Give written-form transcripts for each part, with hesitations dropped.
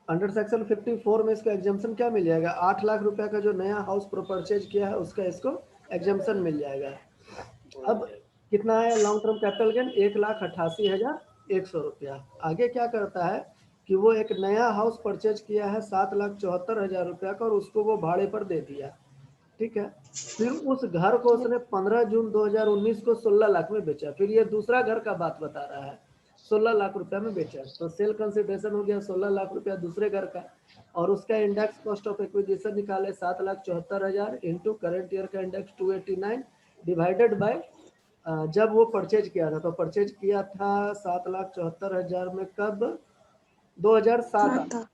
Under section 54 में इसको exemption क्या मिल जाएगा, 8 लाख रुपए का जो नया हाउस परचेज किया है उसका इसको एग्जाम्पशन मिल जाएगा। अब कितना है लॉन्ग टर्म कैपिटल गेन, 1,88,100 आगे क्या करता है कि वो एक नया हाउस परचेज किया है 7,74,000 रुपया का और उसको वो भाड़े पर दे दिया, ठीक है। फिर उस घर को उसने 15 जून 2019 को 16 लाख में बेचा। फिर ये दूसरा घर का बात बता रहा है, 16 लाख रुपया में बेचा, तो सेल कंसिडरेशन हो गया 16 लाख रुपया दूसरे घर का। और उसका इंडेक्स कॉस्ट ऑफ एक्विजिशन निकाले 7,74,000 इंटू करंट ईयर का इंडेक्स 289 डिवाइडेड बाय जब वो परचेज किया था, तो परचेज किया था 7,74,000 में कब, 2007।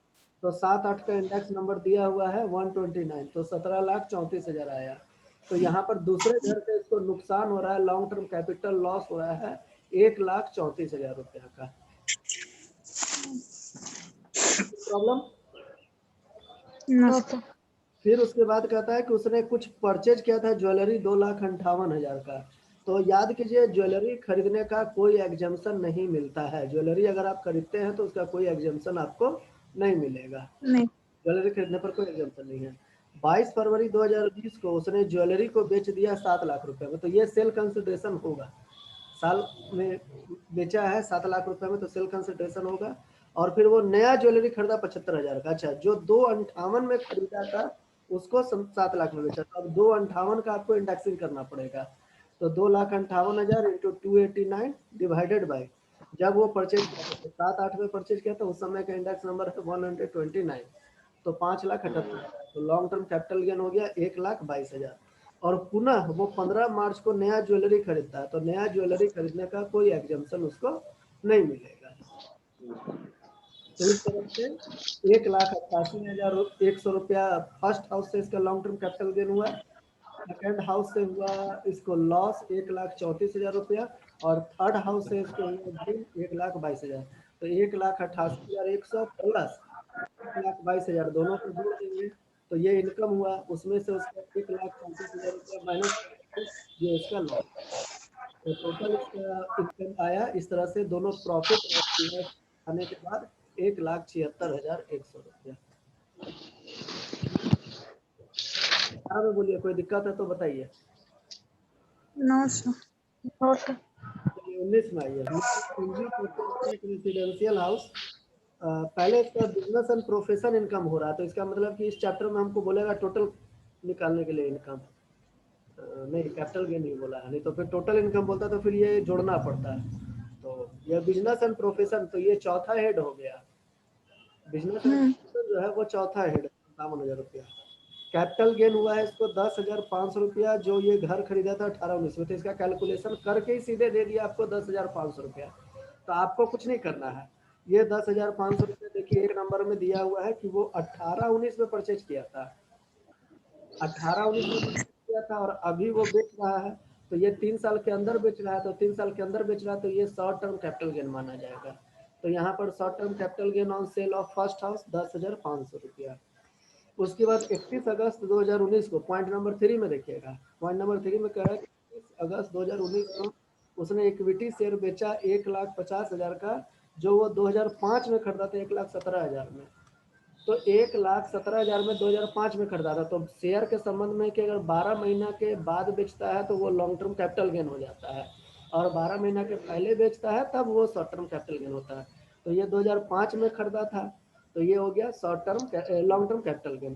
तो 7-8 का इंडेक्स नंबर दिया हुआ है 129, तो 17,34,000 आया। तो यहाँ पर दूसरे घर से इसको नुकसान हो रहा है, लॉन्ग टर्म कैपिटल लॉस हो रहा है 1,34,000 रुपया का। प्रॉब्लम। फिर उसके बाद कहता है कि उसने कुछ परचेज किया था ज्वेलरी 2,58,000 का। तो याद कीजिए ज्वेलरी खरीदने का कोई एग्जाम्पशन नहीं मिलता है। ज्वेलरी अगर आप खरीदते हैं तो उसका कोई एग्जाम्पशन आपको नहीं मिलेगा, ज्वेलरी खरीदने पर कोई एग्जाम्पशन नहीं है। 22 फरवरी 2020 को उसने ज्वेलरी को बेच दिया 7 लाख रुपए में, तो ये सेल कंसिडरेशन होगा। साल में बेचा है 7 लाख रुपए में, तो सेल कंसिडरेशन होगा। और फिर वो नया ज्वेलरी खरीदा 75,000 का। अच्छा, जो 258 में खरीदा था उसको 7 लाख में बेचा, तो अब 258 का आपको इंडेक्सिंग करना पड़ेगा। तो 2,58,000 इंटू 289 डिवाइडेड बाई जब वो परचेज किया था, 7-8 में परचेज किया था, उस समय का इंडेक्स नंबर है 129, तो 5,78,000। तो लॉन्ग टर्म कैपिटल गेन हो गया 1,22,000। और पुनः वो 15 मार्च को नया ज्वेलरी खरीदता है, तो नया ज्वेलरी खरीदने का कोई एग्जाम्पशन उसको नहीं मिलेगा। तो इस तरह से 1,88,100 रुपया फर्स्ट हाउस से इसका लॉन्ग टर्म कैपिटल गेन हुआ। सेकेंड हाउस से हुआ इसको लॉस 1,34,000 रुपया, और थर्ड हाउस से इसको हुआ गेन 1,22,000। तो 1,88,100 प्लस 1,22,000 दोनों को जोड़ देंगे तो ये इनकम हुआ, उसमें से उसका 1,34,000 रुपया माइनस ये इसका लॉस। तो टोटल इसका इनकम आया इस तरह से, दोनों प्रॉफिट और लॉस आने के बाद 1,76,100 रुपया। हाँ में बोलिए, कोई दिक्कत है तो बताइए। 19 में आइए। रेसिडेंशियल हाउस, पहले इसका बिजनेस एंड प्रोफेशन इनकम हो रहा है, तो इसका मतलब कि इस चैप्टर में हमको बोलेगा टोटल निकालने के लिए इनकम, नहीं कैपिटल गेन नहीं बोला है, नहीं तो फिर टोटल इनकम बोलता तो फिर ये जोड़ना पड़ता है। तो ये बिजनेस एंड प्रोफेशन, तो ये चौथा हेड हो गया। बिजनेस एंड प्रोफेशन जो है वो चौथा हेड, 57,000 रुपया। कैपिटल गेन हुआ है इसको 10,500 रुपया, जो ये घर खरीदा था 18-19 में, तो इसका कैलकुलेशन करके ही सीधे दे दिया आपको 10,500 रुपया। तो आपको कुछ नहीं करना है, ये 10,500 रुपया देखिए एक नंबर में दिया हुआ है कि वो 18-19 में परचेज किया था, 18-19 में परचेज किया था और अभी वो बेच रहा है, तो ये 3 साल के अंदर बेच रहा है, तो 3 साल के अंदर बेच रहा है, तो ये शॉर्ट टर्म कैपिटल गेन माना जाएगा। तो यहाँ पर short term capital gain on sale of first house 10,500 रुपया। उसके बाद 31 अगस्त 2019 को पॉइंट नंबर 3 में देखिएगा, पॉइंट नंबर 3 में कह रहा है 31 अगस्त 2019 को उसने इक्विटी शेयर बेचा 1,50,000 का, जो वो 2005 में खरीदा था 1,17,000 में। तो 1,17,000 में 2005 में खरीदा था, तो शेयर के संबंध में कि अगर 12 महीना के बाद बेचता है तो वो लॉन्ग टर्म कैपिटल गेन हो जाता है, और 12 महीना के पहले बेचता है तब वो शॉर्ट टर्म कैपिटल गेन होता है। तो ये 2005 में खरीदा था, तो ये हो गया short term long term capital gain.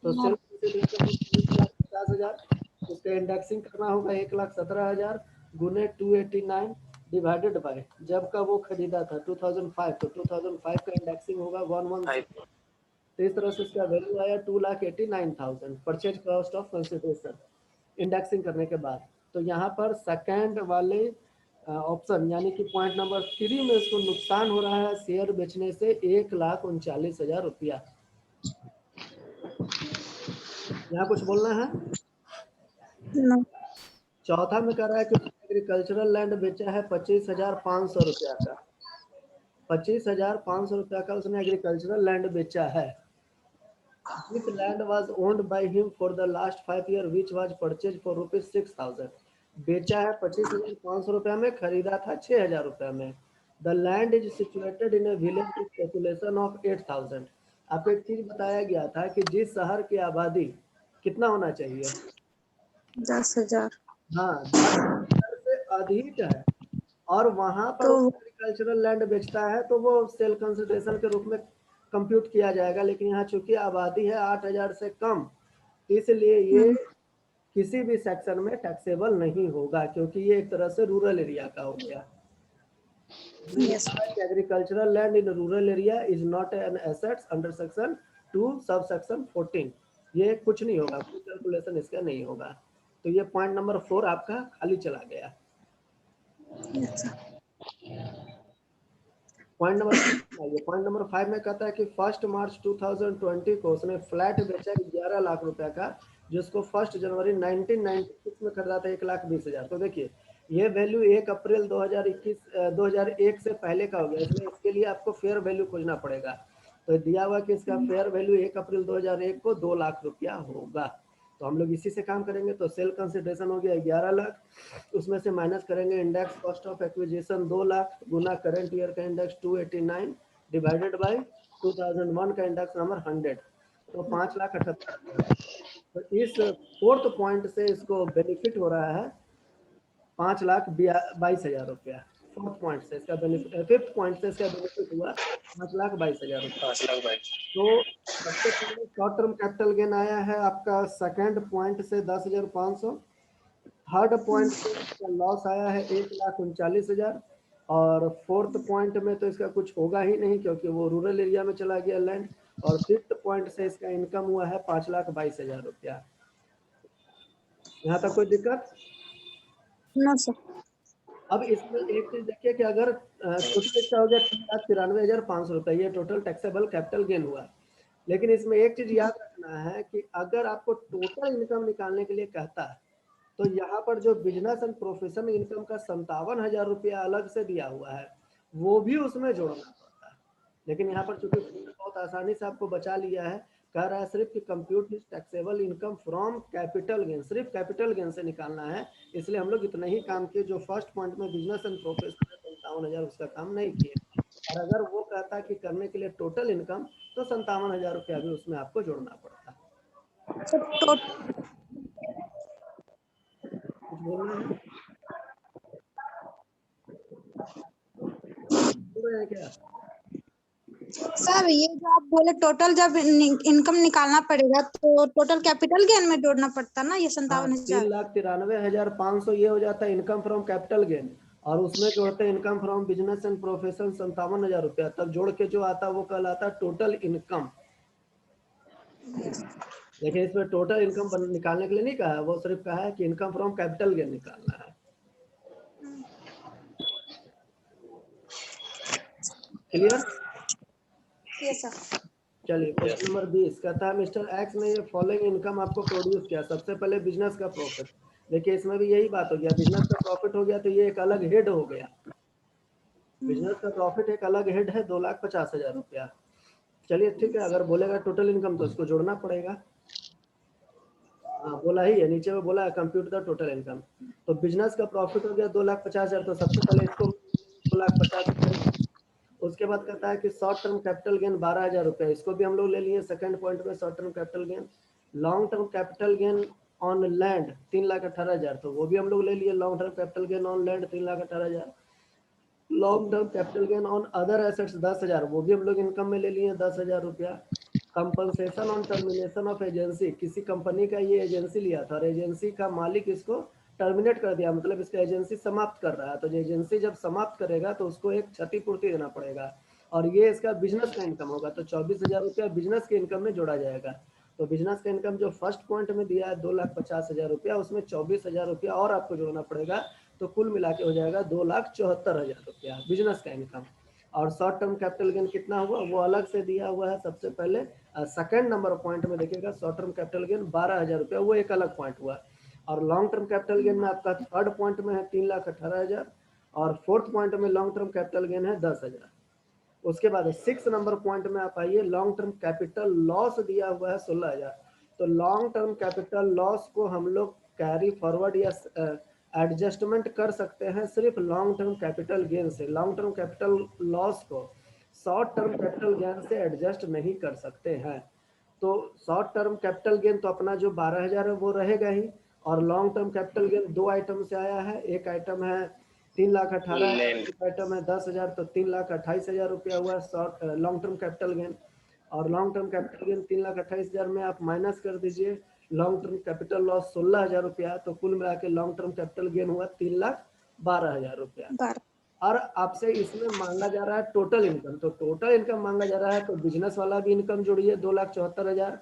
तो सेल्फ 1,50,000, उसका इंडेक्सिंग करना होगा 1,17,000 गुने 289 डिवाइडेड बाय जब का वो खरीदा था 2005, तो 2005 का इंडेक्सिंग होगा 116। तो इस तरह से इसका वैल्यू आया 2,89,000 purchase cost of consideration indexing करने के बाद। तो यहाँ पर सेकेंड वाले ऑप्शन यानी कि पॉइंट नंबर 3 में इसको नुकसान हो रहा है शेयर बेचने से 1,39,000 रुपया। यहाँ कुछ बोलना है। चौथा में कह रहा है कि एग्रीकल्चरल लैंड बेचा है 25,500 रुपया का, 25,500 रुपया का उसने एग्रीकल्चरल लैंड बेचा है। This land was owned by him for the last 5 years, which was purchased for ₹6,000। बेचा है 25,500 रुपया में, खरीदा था 6,000 रुपया में। The land is situated in a village with population of 8,000। आपको एक चीज बताया गया था कि जिस शहर की आबादी कितना होना चाहिए, 10,000, हाँ 10,000 से अधिक है, और वहां पर तो वो एग्रीकल्चरल लैंड बेचता है तो वो सेल कंसिडरेशन के रूप में कंप्यूट किया जाएगा। लेकिन यहाँ चूंकि आबादी है 8,000 से कम, इसलिए ये किसी भी सेक्शन में टैक्सेबल नहीं होगा, क्योंकि ये एक तरह से रूरल एरिया का हो गया। Yes, agricultural land in rural area is not an assets under section 2 sub section 14। ये कुछ नहीं होगा, कोई कैलकुलेशन इसका नहीं होगा। तो ये पॉइंट नंबर 4 आपका खाली चला गया। Yes sir, point number 5 number 5 में कहता है कि 1 मार्च 2020 को उसने फ्लैट बेचा 11 लाख रुपए का, जिसको 1 जनवरी 1996 में खरीदा था 1,20,000। तो देखिए ये वैल्यू 1 अप्रैल 2001 से पहले का हो गया, इसलिए इसके लिए आपको फेयर वैल्यू खोजना पड़ेगा। तो दिया हुआ कि इसका फेयर वैल्यू 1 अप्रैल 2001 को 2 लाख रुपया होगा। तो हम लोग इसी से काम करेंगे। तो सेल कंसिडरेशन हो गया 11 लाख, उसमें से माइनस करेंगे index cost of acquisition 2 lakh Guna current year का इंडेक्स 289 डिवाइडेड बाय 2001 का इंडेक्स नंबर 100, तो 5,78,000। तो इस फोर्थ पॉइंट से इसको बेनिफिट हो रहा है 5,22,000 रुपया। फोर्थ पॉइंट से इसका बेनिफिट, फिफ्थ पॉइंट से इसका बेनिफिट हुआ 5,22,000 रुपया। तो सबसे पहले शॉर्ट टर्म कैपिटल गेन आया है आपका सेकंड पॉइंट से 10,500। थर्ड पॉइंट पे इसका लॉस आया है 1,39,000, और फोर्थ पॉइंट में तो इसका कुछ होगा ही नहीं क्योंकि वो रूरल एरिया में चला गया लैंड, और फिफ्थ पॉइंट से इसका इनकम हुआ है 5,22,000 रुपया। यहाँ तक कोई दिक्कत? नो सर, अब इसमें एक चीज देखिए कि अगर टोटल इसका हो गया 3,93,500 रुपये, ये टोटल टैक्सेबल कैपिटल गेन हुआ। लेकिन इसमें एक चीज याद रखना है कि अगर आपको टोटल इनकम निकालने के लिए कहता है तो यहाँ पर जो बिजनेस एंड प्रोफेशनल इनकम का 57,000 रुपया अलग से दिया हुआ है, वो भी उसमें जोड़ना पड़ता है। लेकिन यहाँ पर चूंकि बहुत आसानी से आपको बचा लिया है, कह रहा है सिर्फ कि compute is taxable income from capital gain, सिर्फ कैपिटल गेन से निकालना है। इसलिए हम लोग इतना ही काम किए। जो फर्स्ट पॉइंट में बिजनेस एंड प्रोफेशनल 57,000 उसका काम नहीं किए। और अगर वो कहता कि करने के लिए टोटल इनकम, तो 57,000 रुपया भी उसमें आपको जोड़ना पड़ता। तो कुछ बोलना है? बोल रहे हैं क्या? सर ये जो आप बोले टोटल जब इनकम निकालना पड़ेगा तो टोटल कैपिटल गेन में जोड़ना पड़ता ना, ये हाँ 57,000। 3,93,500 ये हो जाता है इनकम फ्रॉम कैपिटल गेन, और उसमें जोड़ते हैं income from business and profession 57,000 रुपया, तब जोड़ के जो आता है वो कहलाता है टोटल इनकम। देखिए इसमें टोटल इनकम निकालने के लिए नहीं कहा है, वो सिर्फ कहा है कि इनकम फ्रॉम कैपिटल गेन निकालना है। क्लियर? यस सर, चलिए क्वेश्चन नंबर 20 कहता है मिस्टर एक्स ने ये फॉलोइंग इनकम आपको प्रोड्यूस किया। सबसे पहले बिजनेस का प्रॉफिट। देखिए इसमें भी यही बात हो गया, बिजनेस का प्रॉफिट हो गया तो ये एक अलग हेड हो गया। बिजनेस का प्रॉफिट एक अलग हेड है 2,50,000 रुपया। चलिए ठीक है, अगर बोलेगा टोटल इनकम तो इसको जोड़ना पड़ेगा। हाँ बोला ही है, नीचे में बोला है कंप्यूट द टोटल इनकम। तो बिजनेस का प्रॉफिट हो गया 2,50,000, तो सबसे पहले इसको 2,50,000। उसके बाद कहता है कि शॉर्ट टर्म कैपिटल गेन 12,000 रुपया, इसको भी हम लोग ले लिए सेकंड पॉइंट में short term capital gain. Long term capital gain on land 3,18,000, तो वो भी हम लोग ले लिए long term capital gain on land 3,18,000। Long term capital gain on other assets 10,000, वो भी हम लोग इनकम में ले लिए 10,000 रुपया। Compensation on termination of agency, किसी कंपनी का ये एजेंसी लिया था और एजेंसी का मालिक इसको टर्मिनेट कर दिया, मतलब इसका एजेंसी समाप्त कर रहा है, तो जो एजेंसी जब समाप्त करेगा तो उसको एक क्षतिपूर्ति देना पड़ेगा, और ये इसका बिजनेस का इनकम होगा। तो 24,000 रुपया बिजनेस के इनकम में जोड़ा जाएगा। तो बिजनेस का इनकम जो फर्स्ट पॉइंट में दिया है 2,50,000 रुपया, उसमें 24,000 रुपया और आपको जोड़ना पड़ेगा, तो कुल मिला के हो जाएगा 2,74,000 रुपया बिजनेस का इनकम। और शॉर्ट टर्म कैपिटल गेन कितना हुआ वो अलग से दिया हुआ है। सबसे पहले सेकंड नंबर पॉइंट में देखिएगा शॉर्ट टर्म कैपिटल गेन 12,000 रुपया, वो एक अलग पॉइंट हुआ। और लॉन्ग टर्म कैपिटल गेन में आपका थर्ड पॉइंट में है 3,18,000, और फोर्थ पॉइंट में लॉन्ग टर्म कैपिटल गेन है 10,000। उसके बाद 6 नंबर पॉइंट में आप आइए, लॉन्ग टर्म कैपिटल लॉस दिया हुआ है 16,000। तो लॉन्ग टर्म कैपिटल लॉस को हम लोग कैरी फॉरवर्ड या एडजस्टमेंट कर सकते हैं सिर्फ लॉन्ग टर्म कैपिटल गेन से। लॉन्ग टर्म कैपिटल लॉस को शॉर्ट टर्म कैपिटल गेन से एडजस्ट नहीं कर सकते हैं। तो शॉर्ट टर्म कैपिटल गेन तो अपना जो 12,000 है वो रहेगा ही, और लॉन्ग टर्म कैपिटल गेन दो आइटम से आया है। एक आइटम है 3,18,000, एक आइटम है 10,000, तो 3,28,000 रुपया हुआ short long term capital gain. और लॉन्ग टर्म कैपिटल गेन 3,28,000 में आप माइनस कर दीजिए लॉन्ग टर्म कैपिटल लॉस 16,000 रुपया, तो कुल मिला के लॉन्ग टर्म कैपिटल गेन हुआ 3,12,000 रुपया। और आपसे इसमें मांगा जा रहा है टोटल इनकम, तो टोटल इनकम मांगा जा रहा है तो बिजनेस वाला भी इनकम जोड़िए 2,74,000,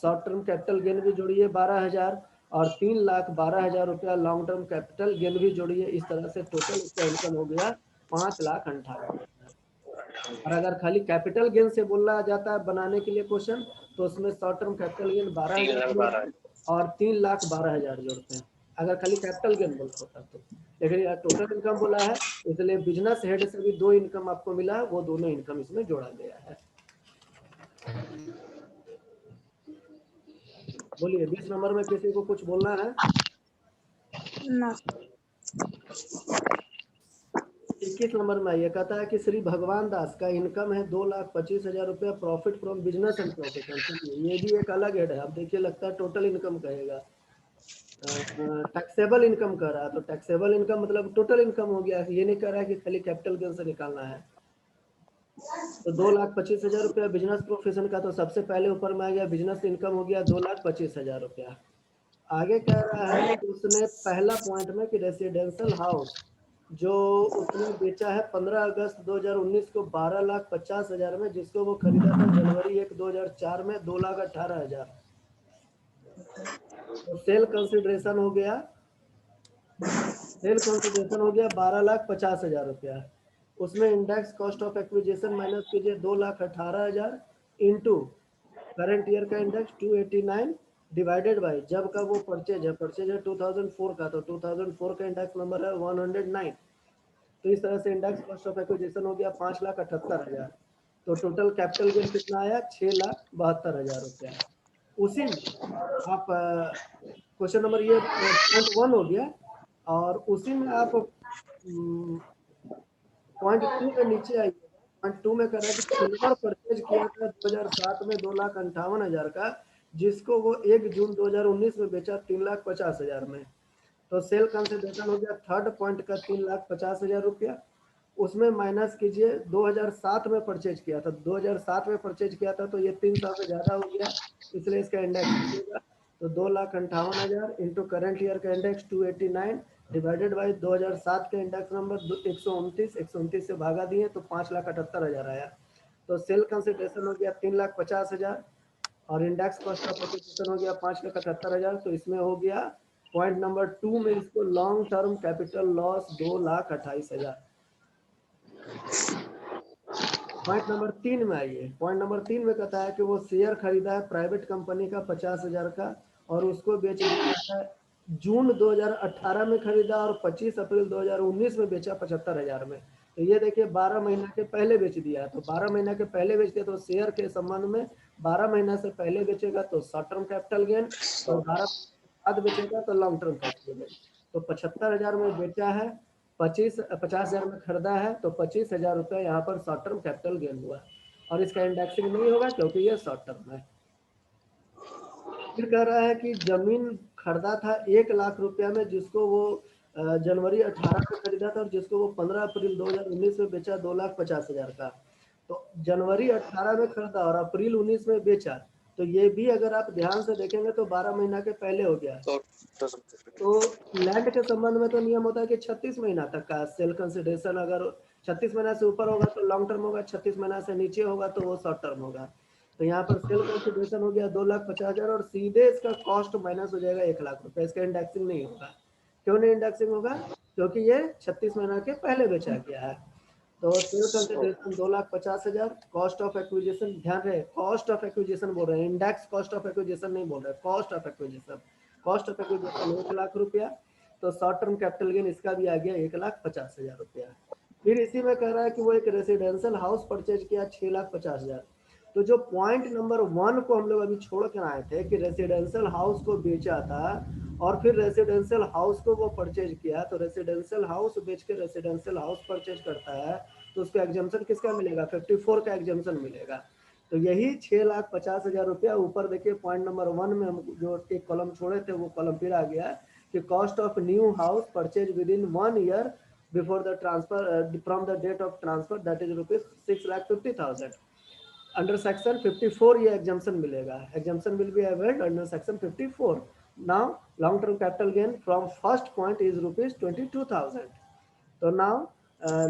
शॉर्ट टर्म कैपिटल गेन भी जोड़िए 12,000, और 3,12,000 रुपया लॉन्ग टर्म कैपिटल गेन भी जोड़िए। इस तरह से टोटल इसका इनकम हो गया 5,58,000। और अगर खाली कैपिटल गेन से बोला जाता है बनाने के लिए क्वेश्चन, तो उसमें शॉर्ट टर्म कैपिटल गेन 12,000 और 3,12,000 जोड़ते हैं, अगर खाली कैपिटल गेन बोला होता तो। लेकिन यार टोटल इनकम बोला है, इसलिए बिजनेस हेड से भी दो इनकम आपको मिला है, वो दोनों इनकम इसमें जोड़ा गया है। बोलिए 20 नंबर में किसी को कुछ बोलना है? 21 नंबर में ये कहता है कि श्री भगवान दास का इनकम है 2,25,000 रुपया profit from business and profession. ये भी एक अलग हेड है। अब देखिए लगता है टोटल इनकम कहेगा, टैक्सेबल इनकम कह रहा है, तो टैक्सेबल इनकम मतलब टोटल इनकम हो गया। ये नहीं कह रहा है कि खाली कैपिटल गेन से निकालना है। तो 2,25,000 रुपया बिजनेस प्रोफेशन का, तो सबसे पहले ऊपर में आ गया बिजनेस इनकम हो गया 2,25,000 रुपया। आगे कह रहा है कि उसने पहला पॉइंट में कि रेसिडेंशियल हाउस जो उसने बेचा है 15 अगस्त 2019 को 12,50,000 में, जिसको वो खरीदा था जनवरी 1, 2004 में 2,18,000। तो सेल कंसिडरेशन हो गया 12,50,000 रुपया। उसमें index cost of acquisition minus कीजिए 2,18,000 इंटू करंट ईयर का इंडेक्स 289 डिवाइडेड बाय जब का वो परचेज है 2004 का, तो 2004 का इंडेक्स नंबर है 109। तो इस तरह से इंडेक्स कॉस्ट ऑफ एक्विजिशन हो गया 5,78,000। तो टोटल कैपिटल गेन कितना आया 6,72,000 रुपया। उसी में आप क्वेश्चन नंबर ये पॉइंट 1 हो गया, और उसी में आप पॉइंट 2 में नीचे आइएगा। पॉइंट 2 में कह रहा है कि सिल्वर परचेज किया था 2007 में 2,58,000 का, जिसको वो 1 जून 2019 में बेचा 3,50,000 में। तो सेल कंसिडरेशन हो गया थर्ड पॉइंट का 3,50,000 रुपया। उसमें माइनस कीजिए 2007 में परचेज किया था, 2007 में परचेज किया था तो ये 3 साल से ज़्यादा हो गया, इसलिए इसका इंडेक्स कीजिएगा। तो 2,58,000 इंटू करेंट ईयर का इंडेक्स 289 डिवाइडेड बाई 2007 का इंडेक्स नंबर 129 से भागा दिए तो 5,78,000 आया। तो सेल कंसिडरेशन हो गया 3,50,000 और इंडेक्स कॉस्ट ऑफ एक्विजिशन हो गया 5,78,000। तो इसमें हो गया पॉइंट नंबर 2 में इसको long term capital loss 2,28,000। Point number 3 में आइए। पॉइंट नंबर 3 में कहता है कि वो शेयर खरीदा है प्राइवेट कंपनी का 50,000 का, और उसको बेच दिया है जून 2018 में खरीदा और 25 अप्रैल 2019 में बेचा 75,000 में। तो ये देखिए 12 महीना के पहले बेच दिया। तो 12 महीना के पहले बेच दिया तो शेयर के संबंध में 12 महीना से पहले बेचेगा तो शॉर्ट टर्म कैपिटल गेन, और 12 बाद बेचेगा तो लॉन्ग टर्म कैपिटल गेन। तो 75,000 में बेचा है, 50,000 में खरीदा है, तो 25,000 रुपया यहाँ पर शॉर्ट टर्म कैपिटल गेन हुआ, और इसका इंडेक्सिंग नहीं होगा क्योंकि ये शॉर्ट टर्म है। फिर कह रहा है कि जमीन खरीदा था 1,00,000 रुपया में, जिसको वो जनवरी 18 में खरीदा था, और जिसको वो 15 अप्रैल 2019 में बेचा 2,50,000 का। तो जनवरी 18 में खरीदा और अप्रैल 19 में बेचा, तो ये भी अगर आप ध्यान से देखेंगे तो 12 महीना के पहले हो गया। तो लैंड के संबंध में तो नियम होता है कि 36 महीना तक का सेल कंसिडरेशन, अगर 36 महीना से ऊपर होगा तो लॉन्ग टर्म होगा, 36 महीना से नीचे होगा तो वो शॉर्ट टर्म होगा। तो यहाँ पर सेल कंसिडरेशन हो गया 2,50,000 और सीधे इसका कॉस्ट माइनस हो जाएगा 1,00,000 रुपये। इसका इंडेक्सिंग नहीं होगा। क्यों नहीं इंडेक्सिंग होगा? क्योंकि ये 36 महीना के पहले बेचा गया है। तो sale consideration 2,50,000, cost of acquisition, ध्यान रहे कॉस्ट ऑफ एक्विजिशन बोल रहे हैं, इंडेक्स कॉस्ट ऑफ एक्विजिशन नहीं बोल रहे, cost of acquisition. Cost of acquisition 1,00,000 रुपया। तो शॉर्ट टर्म कैपिटल गेन इसका भी आ गया 1,50,000 रुपया। फिर इसी में कह रहा है कि वो एक रेसिडेंशियल हाउस परचेज किया 6,50,000। तो जो पॉइंट नंबर 1 को हम लोग अभी छोड़ कर आए थे कि रेसिडेंशियल हाउस को बेचा था और फिर रेसिडेंशियल हाउस को वो परचेज किया, तो रेसिडेंशियल हाउस बेच के रेसिडेंशियल हाउस परचेज करता है तो उसको एग्जाम्पशन किसका मिलेगा, 54 का एग्जाम्पशन मिलेगा। तो यही 6,50,000 रुपया। ऊपर देखिए पॉइंट नंबर 1 में हम जो एक कॉलम छोड़े थे वो कॉलम फिर आ गया कि cost of new house purchase within 1 year before the transfer from the date of transfer that is ₹6,50,000। Under section 54 ये एग्जाम्पशन मिलेगा, exemption will be availed under section 54। Now long term capital gain from first point is ₹22,000। तो now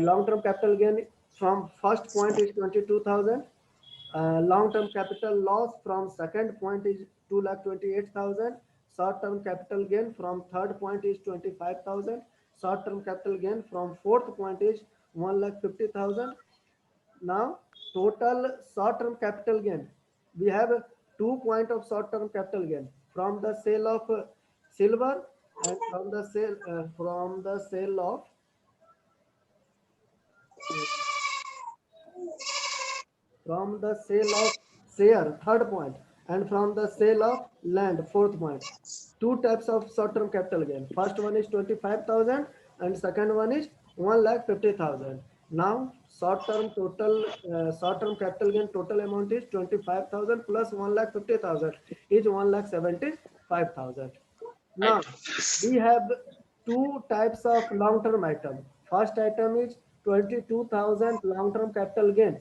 long term capital gain from first point is 22,000। long term capital loss from second point is 2,28,000. Short term capital gain from third point is 25,000. Short term capital gain from fourth point is 1,50,000. Now total short term capital gain, we have 2 point of short term capital gain from the sale of silver and from the sale of share, third point, and from the sale of land, fourth point. 2 types of short term capital gain. First one is 25,000 and second one is 1,50,000. Now short term capital gain total amount is 25,000 plus 1,50,000 is 1,75,000. Now we have 2 types of long term item. First item is 22,000 long term capital gain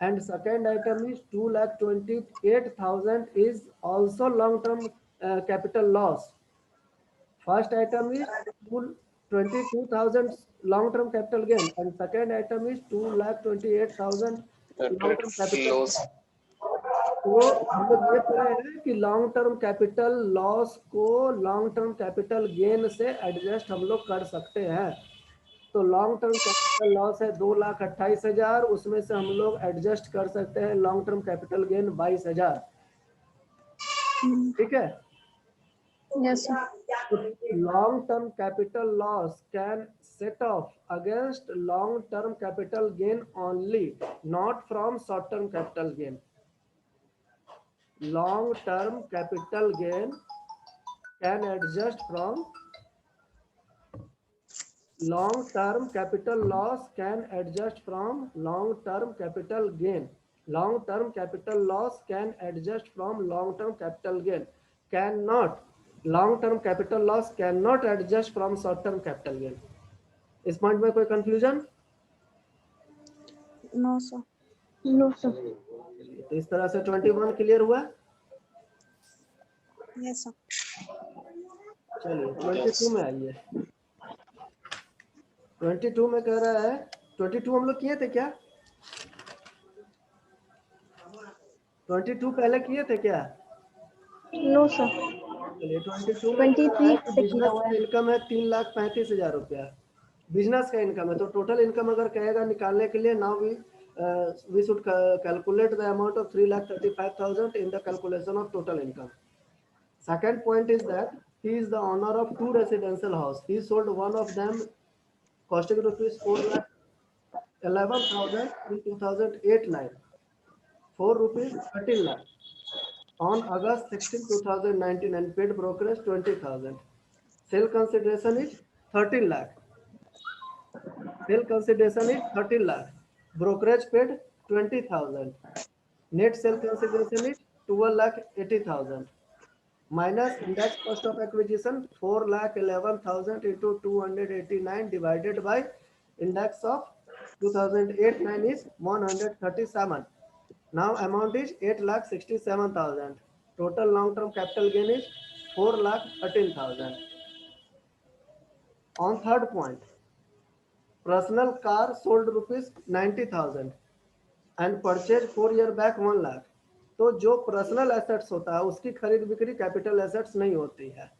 and second item is 2,28,000 is also long term capital loss. First item is 22,000 long term capital gain and second item is 2,28,000 long term capital loss. तो हम लोग ये पढ़े हैं कि long term capital loss को long term capital gain से adjust हम लोग कर सकते हैं। तो लॉन्ग टर्म कैपिटल लॉस है 2,28,000, उसमें से हम लोग एडजस्ट कर सकते हैं लॉन्ग टर्म कैपिटल गेन 22,000। ठीक है। Yes, sir. Long term capital loss can set of against long term capital gain only, not from short term capital gain. long term capital gain can adjust from long term capital loss can adjust from long term capital gain. Long term capital loss can adjust from long term capital gain. Cannot, long term capital loss cannot adjust from short term capital gain. इस point में कोई confusion? No, sir. No, sir. तो इस तरह से 21 clear हुआ। Yes, sir. चलिए 22 में आइए। 22 में कह रहा है, 22 हम लोग किए थे क्या? 22 पहले किए थे क्या? No, sir. चलिए 22 में 23 से बिजनेस किया हुआ का है। इनकम है 3,35,000 रुपया, बिजनेस का इनकम है। तो टोटल इनकम अगर कहेगा निकालने के लिए, now we should calculate the amount of 3,35,000 in the calculation of total income. Second point is that he is the owner of 2 residential house. He sold one of them costing ₹4,11,000 in 2008-9, ₹13 lakh on August 16, 2019 and paid brokerage 20,000. Sale consideration is 13 lakh. Sale consideration is 13 lakh. Brokerage paid 20,000. Net sale consideration is 12,80,000. Minus index cost of acquisition 4,11,000 into 289 divided by index of 2008-9 is 137. Now amount is 8,67,000. Total long term capital gain is 4,13,000. On third point, personal car sold ₹90,000 and purchased 4 year back 1 lakh. तो जो personal assets होता है उसकी खरीद बिक्री capital assets नहीं होती है।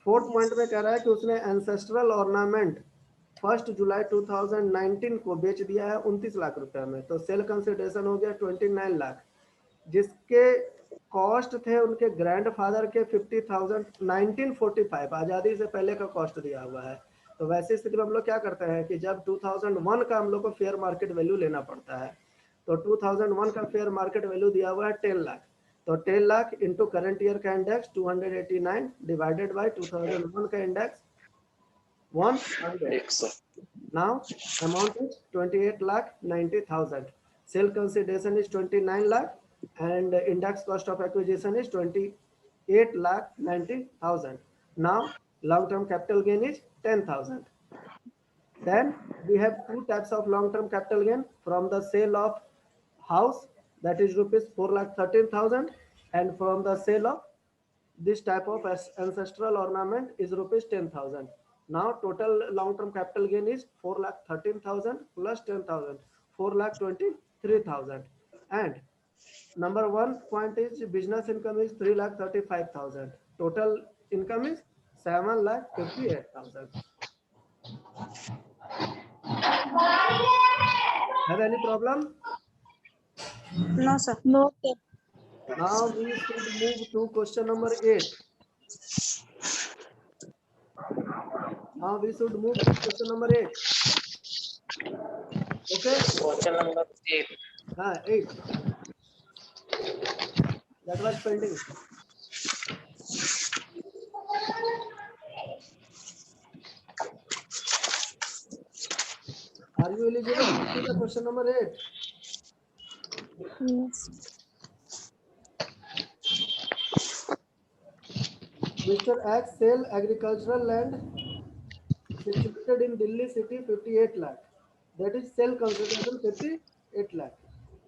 फोर्थ पॉइंट में कह रहा है कि उसने एंसेस्ट्रल ऑर्नामेंट 1 जुलाई 2019 को बेच दिया है 29 लाख रुपए में। तो सेल कंसिडरेशन हो गया 29 लाख, जिसके कॉस्ट थे उनके ग्रैंडफादर के 50,000 1945 आज़ादी से पहले का कॉस्ट दिया हुआ है। तो वैसी स्थिति में हम लोग क्या करते हैं कि जब 2001 का हम लोग को फेयर मार्केट वैल्यू लेना पड़ता है, तो 2001 का फेयर मार्केट वैल्यू दिया हुआ है 10 लाख। तो 10 लाख इंटू करंट ईयर का इंडेक्स 289 डिवाइडेड बाय 2001 का index 100. 100. Now amount is 28,90,000. Sale consideration is 29 lakh and index cost of acquisition is 28,90,000. Now long-term capital gain is 10,000. Then we have two types of long-term capital gain from the sale of house, that is rupees 4,13,000, and from the sale of this type of ancestral ornament is rupees 10,000. Now total long-term capital gain is 4,13,000 plus 10,000, 4,23,000. And number one point is business income is 3,35,000. Total income is 7,58,000. Have any problem? No, sir. No, sir. Now we should move to question number 8. Now we should move to question number 8. Okay? Question number 8. 8. That was pending. Are you eligible to see the question number 8? Yes. Mr. X sell agricultural land situated in Delhi city 58 lakh. That is sale consideration 58 lakh,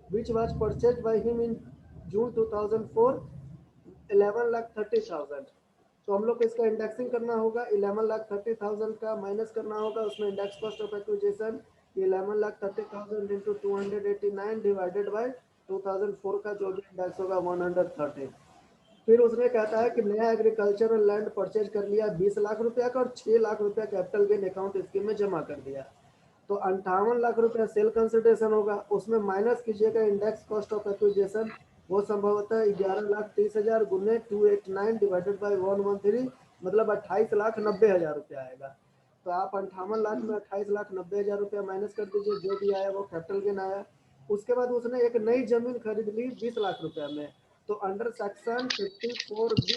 which was purchased by him in June 2004 11,30,000. तो हम लोग को इसका indexing करना होगा. 11,30,000 का minus करना होगा. उसमें index cost of acquisition 11,30,000 into 289 divided by 2004 का जो भी इंडेक्स होगा 130. फिर उसने कहता है कि नया एग्रीकल्चरल लैंड परचेज कर लिया 20 लाख रुपया का और 6 लाख रुपया कैपिटल गेन अकाउंट स्कीम में जमा कर दिया. तो 58 लाख रुपया सेल कंसिडरेशन होगा. उसमें माइनस कीजिएगा इंडेक्स कॉस्ट ऑफ एक्विजिशन, वो संभवतः 11,30,000 गुने 289 डिवाइडेड बाय 113, मतलब 28,90,000 रुपया आएगा. तो आप 58 लाख में 28,90,000 रुपया माइनस कर दीजिए, जो भी आया वो कैपिटल गेन आया. उसके बाद उसने एक नई जमीन खरीद ली 20 लाख रुपया में. तो अंडर सेक्शन 54B,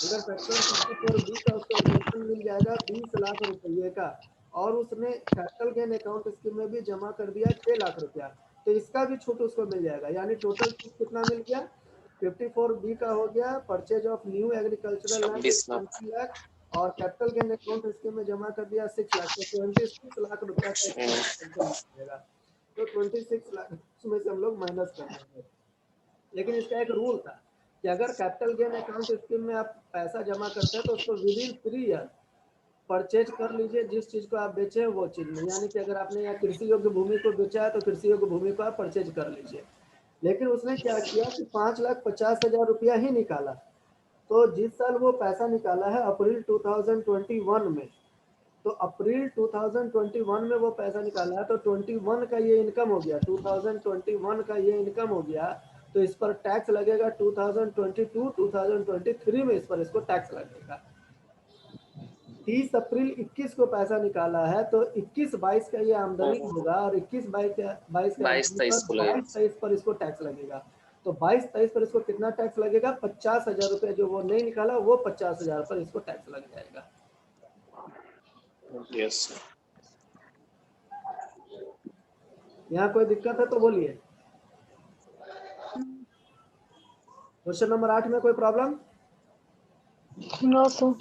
अगर सेक्शन 54B का उसको एग्जेम्पशन मिल जाएगा 20 लाख रुपये का, और उसने कैपिटल गेन अकाउंट स्कीम में भी जमा कर दिया 6 लाख रुपया, तो इसका भी छूट उसको मिल जाएगा. यानी टोटल छूट कितना मिल गया? 54B का हो गया purchase of new agricultural land 20 lakh और कैपिटल गेन अकाउंट स्कीम में जमा कर दिया 6 लाख, तो 26 लाख रुपया मिलेगा. तो 26 लाख उसमें से हम लोग माइनस कर देंगे. लेकिन इसका एक रूल था कि अगर कैपिटल गेन अकाउंट स्कीम में आप पैसा जमा करते हैं तो उसको विद इन 3 ईयर परचेज कर लीजिए जिस चीज को आप बेचे हैं वो चीज में. यानी कि अगर आपने यहाँ कृषि योग्य भूमि को बेचा है तो कृषि योग्य भूमि को आप परचेज कर लीजिए. लेकिन उसने क्या किया कि 5,50,000 रुपया ही निकाला. तो जिस साल वो पैसा निकाला है अप्रैल 2021 में, तो अप्रैल 2021 में वो पैसा निकाला है, तो 21 का ये इनकम हो गया, 2021 का ये इनकम हो गया. तो इस पर टैक्स लगेगा 2022 2023 में इस पर इसको टैक्स लगेगा. 30 अप्रैल 21 को पैसा निकाला है तो 21-22 का ये आमदनी होगा और 22-23 पर इसको टैक्स लगेगा. तो 22-23 पर इसको कितना टैक्स लगेगा? 50,000 रुपये जो वो नहीं निकाला वो 50,000 पर इसको टैक्स लग जाएगा. यस. यहाँ कोई दिक्कत है तो बोलिए. क्वेश्चन नंबर 8 में कोई प्रॉब्लम? No sir.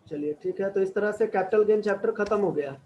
चलिए ठीक है. तो इस तरह से कैपिटल गेन चैप्टर खत्म हो गया.